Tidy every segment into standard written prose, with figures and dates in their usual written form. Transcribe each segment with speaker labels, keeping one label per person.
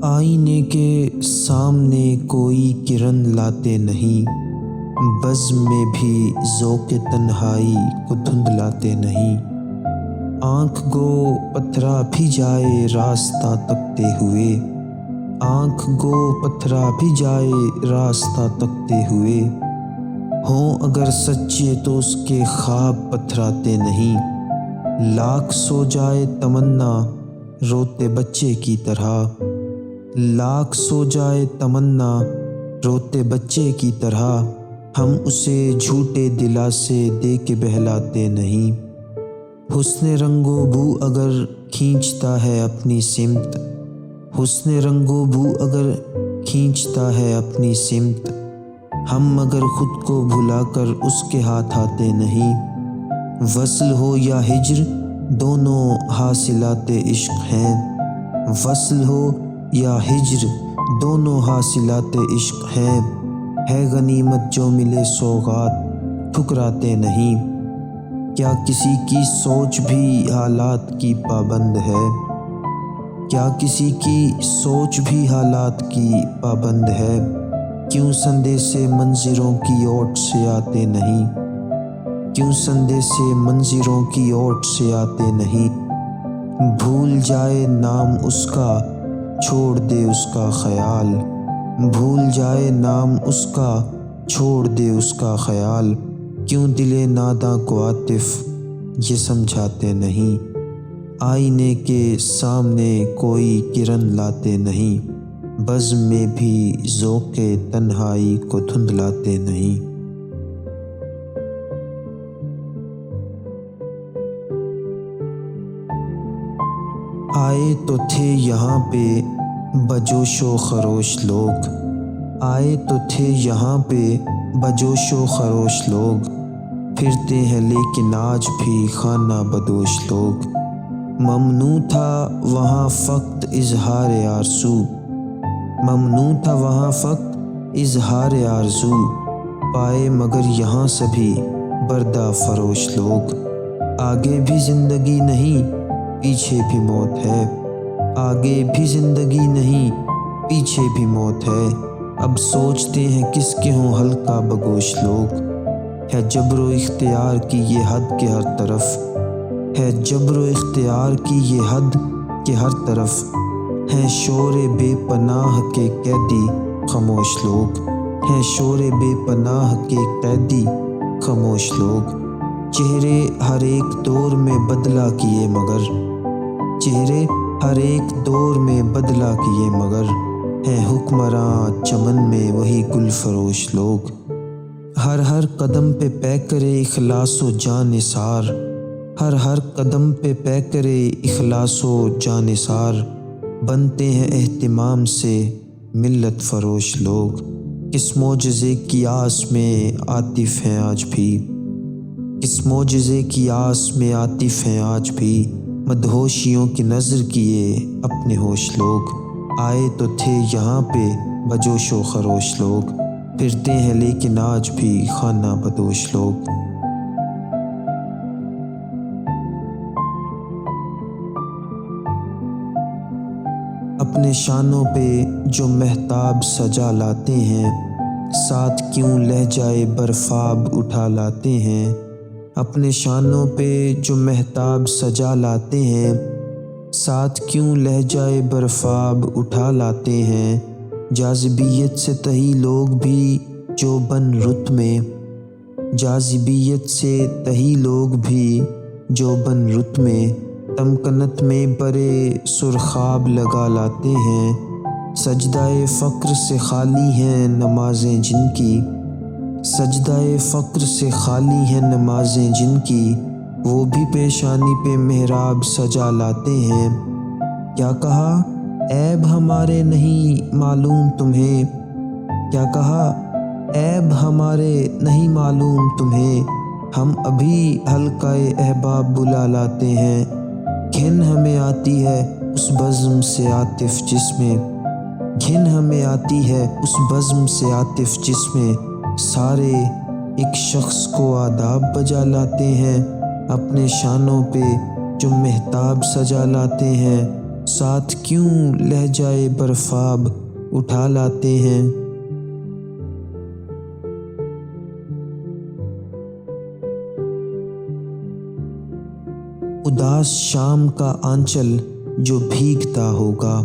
Speaker 1: آئینے کے سامنے کوئی کرن لاتے نہیں، بزم میں بھی ذوق تنہائی کو دھندلاتے نہیں۔ آنکھ گو پتھرا بھی جائے راستہ تکتے ہوئے، آنکھ گو پتھرا بھی جائے راستہ تکتے ہوئے۔ ہوں اگر سچے تو اس کے خواب پتھراتے نہیں، لاکھ سو جائے تمنا روتے بچے کی طرح، لاکھ سو جائے تمنا روتے بچے کی طرح۔ ہم اسے جھوٹے دلاسے دے کے بہلاتے نہیں۔ حسن رنگ و بو اگر کھینچتا ہے اپنی سمت، حسن رنگ و بو اگر کھینچتا ہے اپنی سمت، ہم مگر خود کو بھلا کر اس کے ہاتھ آتے نہیں۔ وصل ہو یا ہجر دونوں حاصلات عشق ہیں، وصل ہو یا ہجر دونوں حاصلات عشق ہیں۔ ہے غنیمت جو ملے سوغات ٹھکراتے نہیں۔ کیا کسی کی سوچ بھی حالات کی پابند ہے؟ کیا کسی کی سوچ بھی حالات کی پابند ہے؟ کیوں سندیسے منظروں کی اوٹ سے آتے نہیں؟ کیوں سندیسے منظروں کی اوٹ سے آتے نہیں؟ بھول جائے نام اس کا چھوڑ دے اس کا خیال، بھول جائے نام اس کا چھوڑ دے اس کا خیال۔ کیوں دل ناداں کو عاطف یہ سمجھاتے نہیں؟ آئینے کے سامنے کوئی کرن لاتے نہیں، بزم میں بھی ذوق تنہائی کو دھندلاتے نہیں۔ آئے تو تھے یہاں پہ بجوش و خروش لوگ، آئے تو تھے یہاں پہ بجوش و خروش لوگ، پھرتے ہیں لیکن آج بھی خانہ بدوش لوگ۔ ممنوع تھا وہاں فقط اظہار آرزو، ممنوع تھا وہاں فقط اظہار آرزو، پائے مگر یہاں سبھی بردہ فروش لوگ۔ آگے بھی زندگی نہیں پیچھے بھی موت ہے، آگے بھی زندگی نہیں پیچھے بھی موت ہے۔ اب سوچتے ہیں کس کے ہوں ہلکا بگوش لوگ، ہے جبر و اختیار کی یہ حد کہ ہر طرف، ہے جبر و اختیار کی یہ حد کہ ہر طرف، ہیں شور بے پناہ کے قیدی خاموش لوگ، ہیں شور بے پناہ کے قیدی خاموش لوگ۔ چہرے ہر ایک دور میں بدلا کیے مگر، چہرے ہر ایک دور میں بدلا کیے مگر، ہیں حکمراں چمن میں وہی گل فروش لوگ۔ ہر ہر قدم پہ پیکرے اخلاص و جاں نثار، ہر ہر قدم پہ پیکرے اخلاص و جاں نثار، بنتے ہیں اہتمام سے ملت فروش لوگ۔ کس معجزے کی آس میں عاطف ہیں آج بھی، کس معجزے کی آس میں عاطف ہیں آج بھی، مدہوشیوں کی نظر کیے اپنے ہوش لوگ۔ آئے تو تھے یہاں پہ بجوش و خروش لوگ، پھرتے ہیں لیکن آج بھی خانہ بدوش لوگ۔ اپنے شانوں پہ جو مہتاب سجا لاتے ہیں، ساتھ کیوں لہجۂ برفاب اٹھا لاتے ہیں؟ اپنے شانوں پہ جو مہتاب سجا لاتے ہیں، ساتھ کیوں لہجۂ برفاب اٹھا لاتے ہیں؟ جاذبیت سے تہی لوگ بھی جو بن رت میں، جاذبیت سے تہی لوگ بھی جو بن رت میں، تمکنت میں برے سرخاب لگا لاتے ہیں۔ سجدہ فقر سے خالی ہیں نمازیں جن کی، سجدہ فقر سے خالی ہیں نمازیں جن کی، وہ بھی پیشانی پہ محراب سجا لاتے ہیں۔ کیا کہا عیب ہمارے نہیں معلوم تمہیں، کیا کہا عیب ہمارے نہیں معلوم تمہیں، ہم ابھی حلقہ احباب بلا لاتے ہیں۔ گھن ہمیں آتی ہے اس بزم سے عاطف جس میں، گھن ہمیں آتی ہے اس بزم سے عاطف جس میں، سارے ایک شخص کو آداب بجا لاتے ہیں۔ اپنے شانوں پہ جو مہتاب سجا لاتے ہیں، ساتھ کیوں لہجائے برفاب اٹھا لاتے ہیں؟ اداس شام کا آنچل جو بھیگتا ہوگا،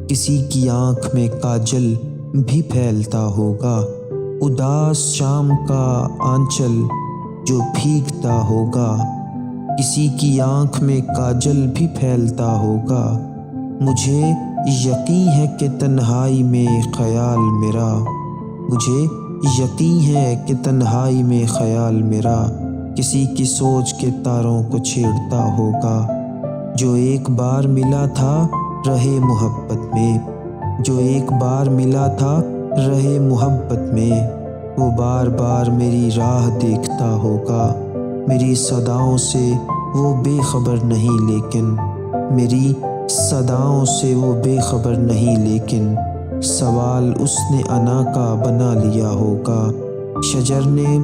Speaker 1: کسی کی آنکھ میں کاجل بھی پھیلتا ہوگا۔ اداس شام کا آنچل جو بھیگتا ہوگا، کسی کی آنکھ میں کاجل بھی پھیلتا ہوگا۔ مجھے یقین ہے کہ تنہائی میں خیال میرا، مجھے یقین ہے کہ تنہائی میں خیال میرا کسی کی سوچ کے تاروں کو چھیڑتا ہوگا۔ جو ایک بار ملا تھا رہے محبت میں، جو ایک بار ملا تھا رہے محبت میں، وہ بار بار میری راہ دیکھتا ہوگا۔ میری صداؤں سے وہ بے خبر نہیں لیکن، میری صداؤں سے وہ بے خبر نہیں لیکن، سوال اس نے انا کا بنا لیا ہوگا۔ شجر نے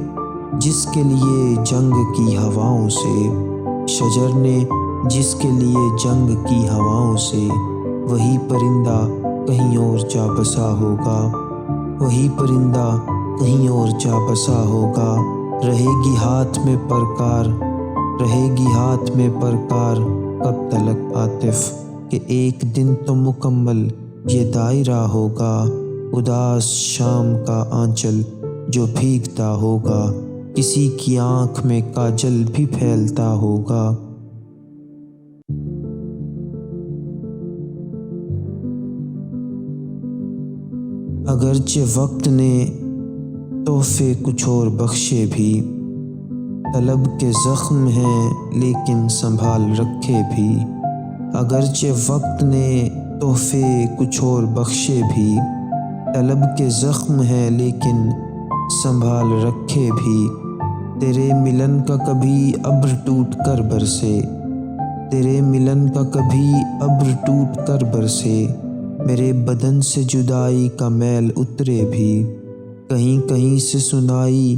Speaker 1: جس کے لیے جنگ کی ہواؤں سے، شجر نے جس کے لیے جنگ کی ہواؤں سے، وہی پرندہ کہیں اور جا بسا ہوگا، وہی پرندہ کہیں اور جا بسا ہوگا۔ رہے گی ہاتھ میں پرکار، رہے گی ہاتھ میں پرکار کب تلک عاطف، کہ ایک دن تو مکمل یہ دائرہ ہوگا۔ اداس شام کا آنچل جو بھیگتا ہوگا، کسی کی آنکھ میں کاجل بھی پھیلتا ہوگا۔ اگرچہ وقت نے تحفے کچھ اور بخشے بھی، طلب کے زخم ہیں لیکن سنبھال رکھے بھی۔ اگرچہ وقت نے تحفے کچھ اور بخشے بھی، طلب کے زخم ہیں لیکن سنبھال رکھے بھی۔ تیرے ملن کا کبھی ابر ٹوٹ کر برسے، تیرے ملن کا کبھی ابر ٹوٹ کر برسے، میرے بدن سے جدائی کا میل اترے بھی۔ کہیں کہیں سے سنائی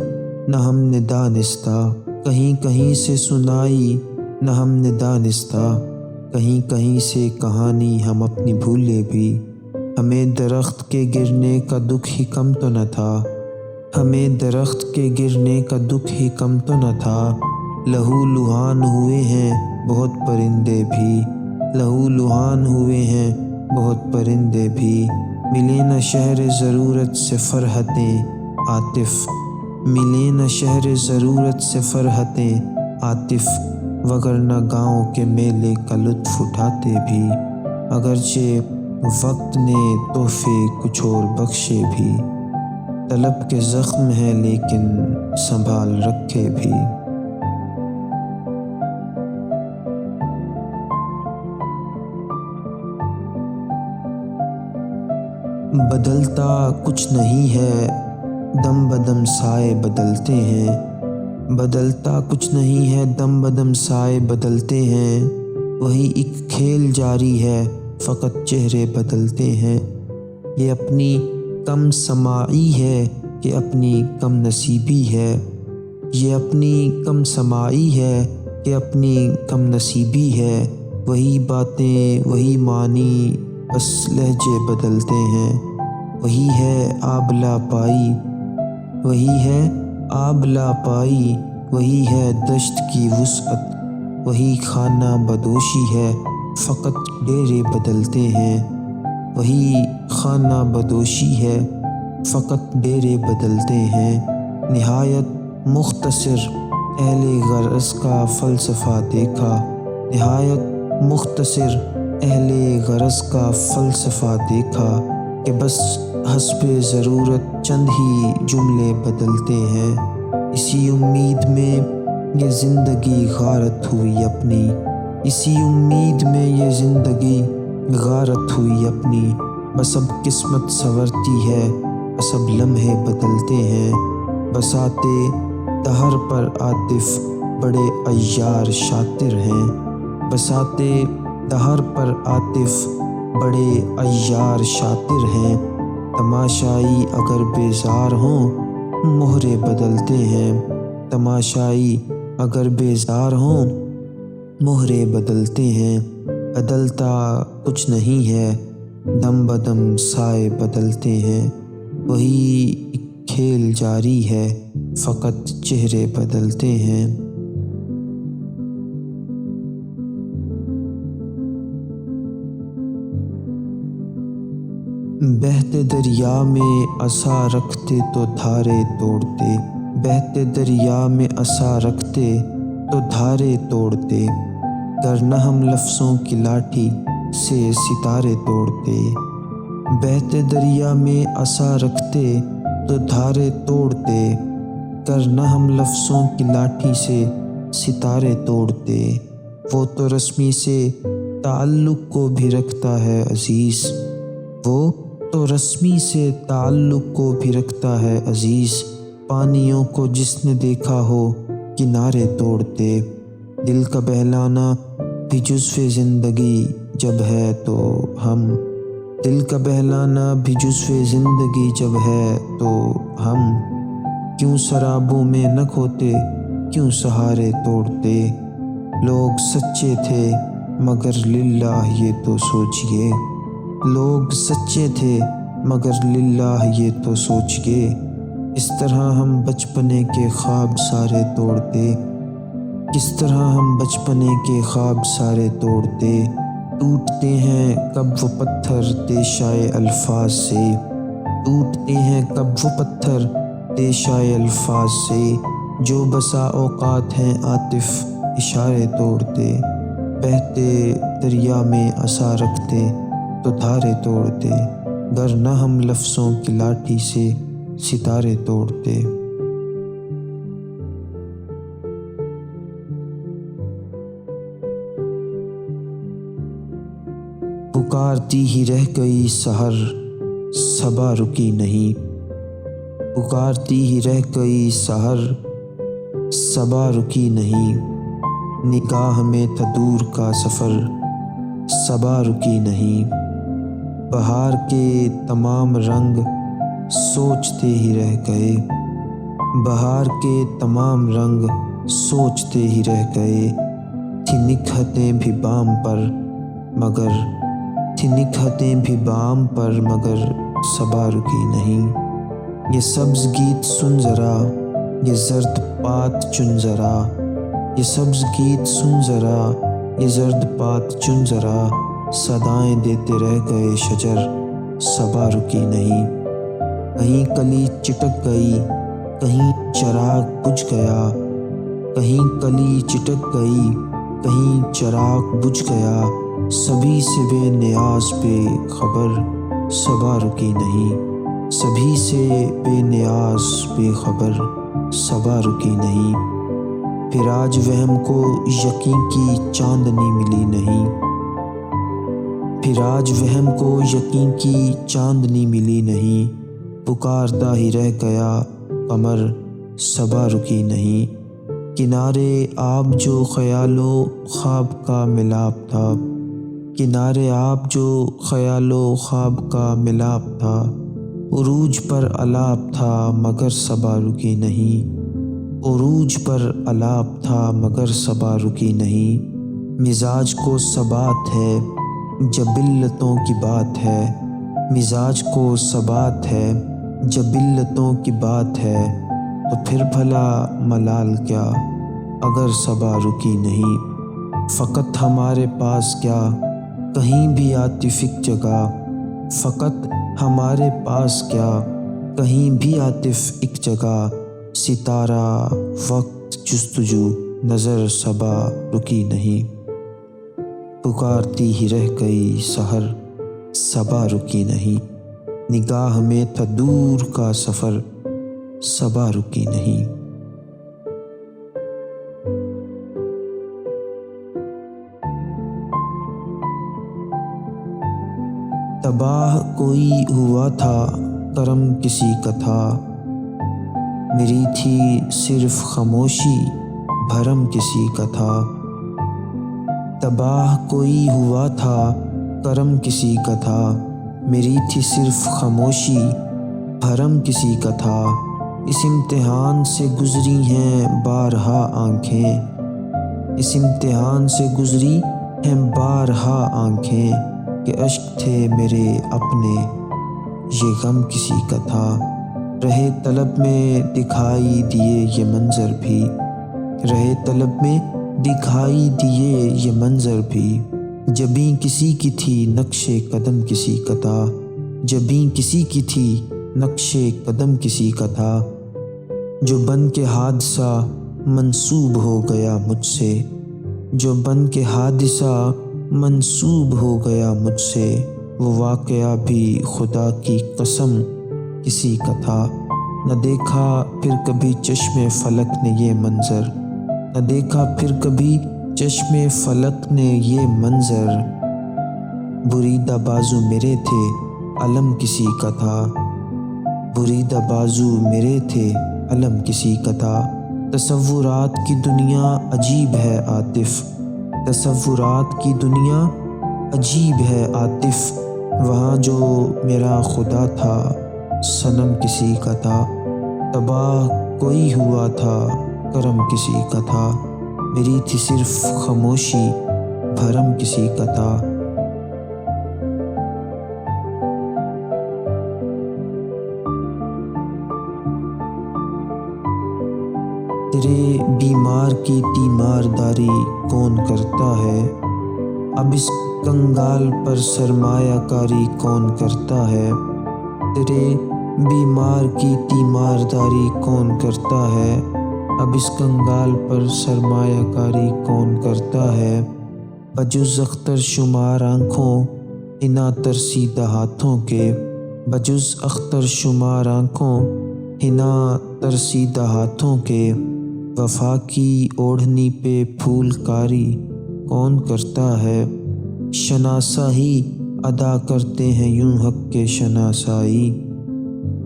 Speaker 1: نہ ہم نے دانستہ، کہیں کہیں سے سنائی نہ ہم نے دانستہ، کہیں کہیں سے کہانی ہم اپنی بھولے بھی۔ ہمیں درخت کے گرنے کا دکھ ہی کم تو نہ تھا، ہمیں درخت کے گرنے کا دکھ ہی کم تو نہ تھا۔ لہو لہان ہوئے ہیں بہت پرندے بھی، لہو لہان ہوئے ہیں بہت پرندے بھی، ملے نہ شہر ضرورت سے فرحتیں عاطف، ملے نہ شہر ضرورت سے فرحتیں عاطف، وگرنہ گاؤں کے میلے کا لطف اٹھاتے بھی۔ اگرچہ وقت نے تحفے کچھ اور بخشے بھی، طلب کے زخم ہیں لیکن سنبھال رکھے بھی۔ بدلتا کچھ نہیں ہے، دم بدم سائے بدلتے ہیں، بدلتا کچھ نہیں ہے، دم بدم سائے بدلتے ہیں، وہی ایک کھیل جاری ہے فقط چہرے بدلتے ہیں۔ یہ اپنی کم سماعی ہے کہ اپنی کم نصیبی ہے، یہ اپنی کم سماعی ہے کہ اپنی کم نصیبی ہے، وہی باتیں وہی معنی بس لہجے بدلتے ہیں۔ وہی ہے آب لاپائی، وہی ہے آب لاپائی، وہی ہے دشت کی وسعت، وہی خانہ بدوشی ہے فقط ڈیرے بدلتے ہیں، وہی خانہ بدوشی ہے فقط ڈیرے بدلتے ہیں۔ نہایت مختصر اہل غرض کا فلسفہ دیکھا، نہایت مختصر اہل غرض کا فلسفہ دیکھا کہ بس حسب ضرورت چند ہی جملے بدلتے ہیں۔ اسی امید میں یہ زندگی غارت ہوئی اپنی، اسی امید میں یہ زندگی غارت ہوئی اپنی، بس اب قسمت سنورتی ہے، بس اب لمحے بدلتے ہیں۔ بساتے دہر پر عاطف بڑے عیار شاطر ہیں، بساتے دہر پر عاطف بڑے عیار شاطر ہیں، تماشائی اگر بیزار ہوں مہرے بدلتے ہیں، تماشائی اگر بیزار ہوں مہرے بدلتے ہیں۔ بدلتا کچھ نہیں ہے، دم بدم سائے بدلتے ہیں، وہی ایک کھیل جاری ہے، فقط چہرے بدلتے ہیں۔ بہتے دریا میں عصا رکھتے تو دھارے توڑتے، بہتے دریا میں عصا رکھتے تو دھارے توڑتے، ورنہ ہم لفظوں کی لاٹھی سے ستارے توڑتے۔ بہتے دریا میں عصا رکھتے تو دھارے توڑتے، ورنہ ہم لفظوں کی لاٹھی سے ستارے توڑتے۔ وہ تو رسمی سے تعلق کو بھی رکھتا ہے عزیز، وہ تو رسمی سے تعلق کو بھی رکھتا ہے عزیز، پانیوں کو جس نے دیکھا ہو کنارے توڑتے۔ دل کا بہلانا بھی جزو زندگی جب ہے تو ہم، دل کا بہلانا بھی جزو زندگی جب ہے تو ہم، کیوں سرابوں میں نہ کھوتے، کیوں سہارے توڑتے۔ لوگ سچے تھے مگر للہ یہ تو سوچئے، لوگ سچے تھے مگر للہ یہ تو سوچئے، اس طرح ہم بچپنے کے خواب سارے توڑتے، کس طرح ہم بچپنے کے خواب سارے توڑتے۔ ٹوٹتے ہیں کب وہ پتھر تیشائے الفاظ سے، ٹوٹتے ہیں کب وہ پتھر تیشائے الفاظ سے، جو بسا اوقات ہیں عاطف اشارے توڑتے۔ بہتے دریا میں عصا رکھتے تو دھارے توڑتے، ورنہ ہم لفظوں کی لاٹھی سے ستارے توڑتے۔ پکارتی ہی رہ گئی سحر، صبا رکی نہیں، پکارتی ہی رہ گئی سحر، صبا رکی نہیں، نگاہ میں تھا دور کا سفر، صبا رکی نہیں۔ بہار کے تمام رنگ سوچتے ہی رہ گئے، بہار کے تمام رنگ سوچتے ہی رہ گئے، تھی نکہتیں بھی بام پر مگر، تھی نکہتیں بھی بام پر مگر صبا رکی نہیں۔ یہ سبز گیت سن ذرا، یہ زرد پات چن ذرا، یہ سبز گیت سن ذرا، یہ زرد پات چن ذرا، صدائیں دیتے رہ گئے شجر، صبا رکی نہیں۔ کہیں کلی چٹک گئی، کہیں چراغ بجھ گیا، کہیں کلی چٹک گئی، کہیں چراغ بجھ گیا، سبھی سے بے نیاز بے خبر، صبا رکی نہیں، سبھی سے بے نیاز بے خبر، صبا رکی نہیں۔ پھر آج وہم کو یقین کی چاندنی ملی نہیں، پھر آج وہم کو یقین کی چاندنی ملی نہیں، پکارتا ہی رہ گیا قمر، صبا رکی نہیں۔ کنارے آب جو خیال و خواب کا ملاپ تھا، کنارے آب جو خیال و خواب کا ملاپ تھا، عروج پر الاپ تھا مگر صبا رکی نہیں، عروج پر الاپ تھا مگر صبا رکی نہیں۔ مزاج کو ثبات ہے جب علتوں کی بات ہے، مزاج کو ثبات ہے جب علتوں کی بات ہے، تو پھر بھلا ملال کیا اگر صبا رکی نہیں۔ فقط ہمارے پاس کیا کہیں بھی عاطف ایک جگہ، فقط ہمارے پاس کیا کہیں بھی عاطف ایک جگہ، ستارہ وقت جستجو نظر صبا رکی نہیں۔ پکارتی ہی رہ گئی سحر، صبا رکی نہیں، نگاہ میں تھا دور کا سفر، صبا رکی نہیں۔ تباہ کوئی ہوا تھا کرم کسی کا تھا، میری تھی صرف خاموشی بھرم کسی کا تھا۔ تباہ کوئی ہوا تھا کرم کسی کا تھا، میری تھی صرف خاموشی بھرم کسی کا تھا۔ اس امتحان سے گزری ہیں بارہا آنکھیں، اس امتحان سے گزری ہیں بارہا آنکھیں کہ اشک تھے میرے اپنے، یہ غم کسی کا تھا۔ رہے طلب میں دکھائی دیے یہ منظر بھی، رہے طلب میں دکھائی دیے یہ منظر بھی، جبیں کسی کی تھی نقش قدم کسی کا تھا، جبیں کسی کی تھی نقش قدم کسی کا تھا، جو بن کے حادثہ منسوب ہو گیا مجھ سے، جو بن کے حادثہ منسوب ہو گیا مجھ سے، وہ واقعہ بھی خدا کی قسم کسی کا تھا۔ نہ دیکھا پھر کبھی چشم فلک نے یہ منظر، نہ دیکھا پھر کبھی چشم فلک نے یہ منظر، بریدہ بازو میرے تھے علم کسی کا تھا، بریدہ بازو میرے تھے علم کسی کا تھا۔ تصورات کی دنیا عجیب ہے عاطف، تصورات کی دنیا عجیب ہے عاطف، وہاں جو میرا خدا تھا صنم کسی کا تھا، تباہ کوئی ہوا تھا کرم کسی کا تھا، میری تھی صرف خاموشی بھرم کسی کا تھا۔ تیرے بیمار کی تیمارداری کون کرتا ہے، اب اس کنگال پر سرمایہ کاری کون کرتا ہے، تیرے بیمار کی تیمارداری کون کرتا ہے، اب اس کنگال پر سرمایہ کاری کون کرتا ہے، بجز اختر شمار آنکھوں حنا ترسیدہ ہاتھوں کے، بجز اختر شمار آنکھوں حنا ترسیدہ ہاتھوں کے، وفا کی اوڑھنی پہ پھول کاری کون کرتا ہے، شناسائی ادا کرتے ہیں یوں حق کے شناسائی،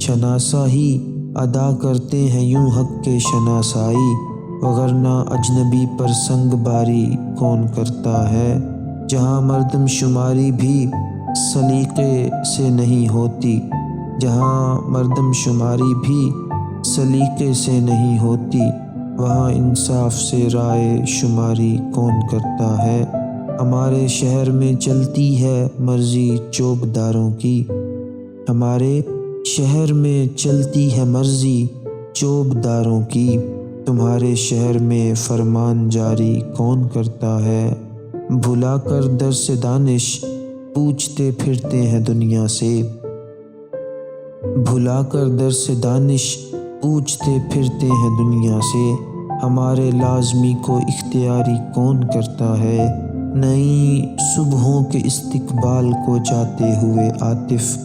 Speaker 1: شناسائی ادا کرتے ہیں یوں حق کے شناسائی، وگرنہ اجنبی پر سنگ باری کون کرتا ہے، جہاں مردم شماری بھی سلیقے سے نہیں ہوتی، جہاں مردم شماری بھی سلیقے سے نہیں ہوتی، وہاں انصاف سے رائے شماری کون کرتا ہے، ہمارے شہر میں چلتی ہے مرضی چوبداروں کی، ہمارے شہر میں چلتی ہے مرضی چوبداروں کی، تمہارے شہر میں فرمان جاری کون کرتا ہے، بھلا کر درس دانش پوچھتے پھرتے ہیں دنیا سے، بھلا کر درس دانش پوچھتے پھرتے ہیں دنیا سے، ہمارے لازمی کو اختیاری کون کرتا ہے، نئی صبحوں کے استقبال کو جاتے ہوئے عاطف،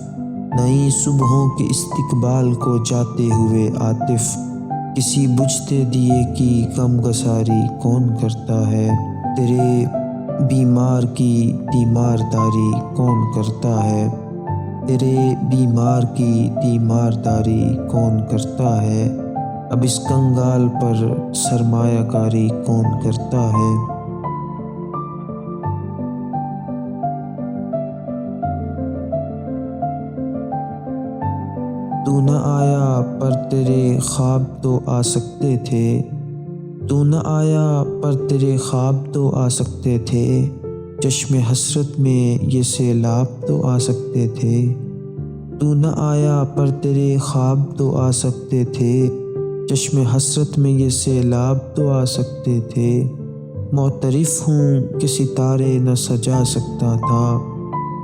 Speaker 1: نئی صبحوں کے استقبال کو جاتے ہوئے عاطف، کسی بجھتے دیے کی غم گساری کون کرتا ہے، تیرے بیمار کی تیمارداری کون کرتا ہے، تیرے بیمار کی تیمارداری کون کرتا ہے، اب اس کنگال پر سرمایہ کاری کون کرتا ہے۔ تو نہ آیا پر تیرے خواب تو آ سکتے تھے، تو نہ آیا پر تیرے خواب تو آ سکتے تھے، چشم حسرت میں یہ سیلاب تو آ سکتے تھے، تو نہ آیا پر تیرے خواب تو آ سکتے تھے، چشم حسرت میں یہ سیلاب تو آ سکتے تھے، معترف ہوں کہ ستارے نہ سجا سکتا تھا،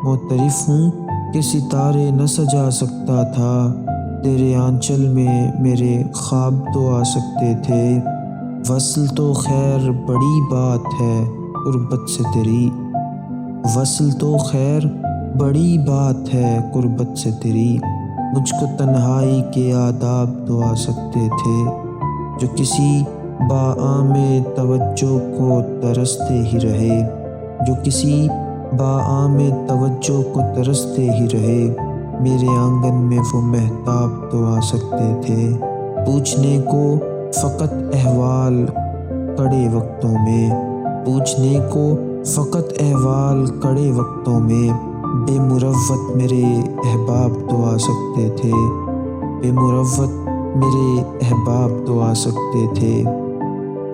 Speaker 1: معترف ہوں کہ ستارے نہ سجا سکتا تھا، تیرے آنچل میں میرے خواب تو آ سکتے تھے، وصل تو خیر بڑی بات ہے قربت سے تیری، وصل تو خیر بڑی بات ہے قربت سے تیری، مجھ کو تنہائی کے آداب تو آ سکتے تھے، جو کسی باعام توجہ کو ترستے ہی رہے، جو کسی باعام توجہ کو ترستے ہی رہے، میرے آنگن میں وہ مہتاب تو آ سکتے تھے، پوچھنے کو فقط احوال کڑے وقتوں میں، پوچھنے کو فقط احوال کڑے وقتوں میں، بے مروت میرے احباب تو آ سکتے تھے، بے مروت میرے احباب تو آ سکتے تھے،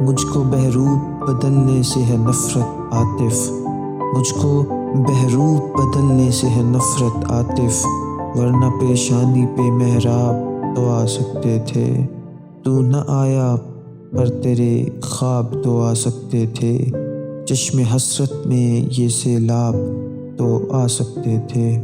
Speaker 1: مجھ کو بہروپ بدلنے سے ہے نفرت عاطف، مجھ کو بہروپ بدلنے سے ہے نفرت عاطف، ورنہ پیشانی پہ محراب تو آ سکتے تھے۔ تو نہ آیا پر تیرے خواب تو آ سکتے تھے، چشم حسرت میں یہ سیلاب تو آ سکتے تھے۔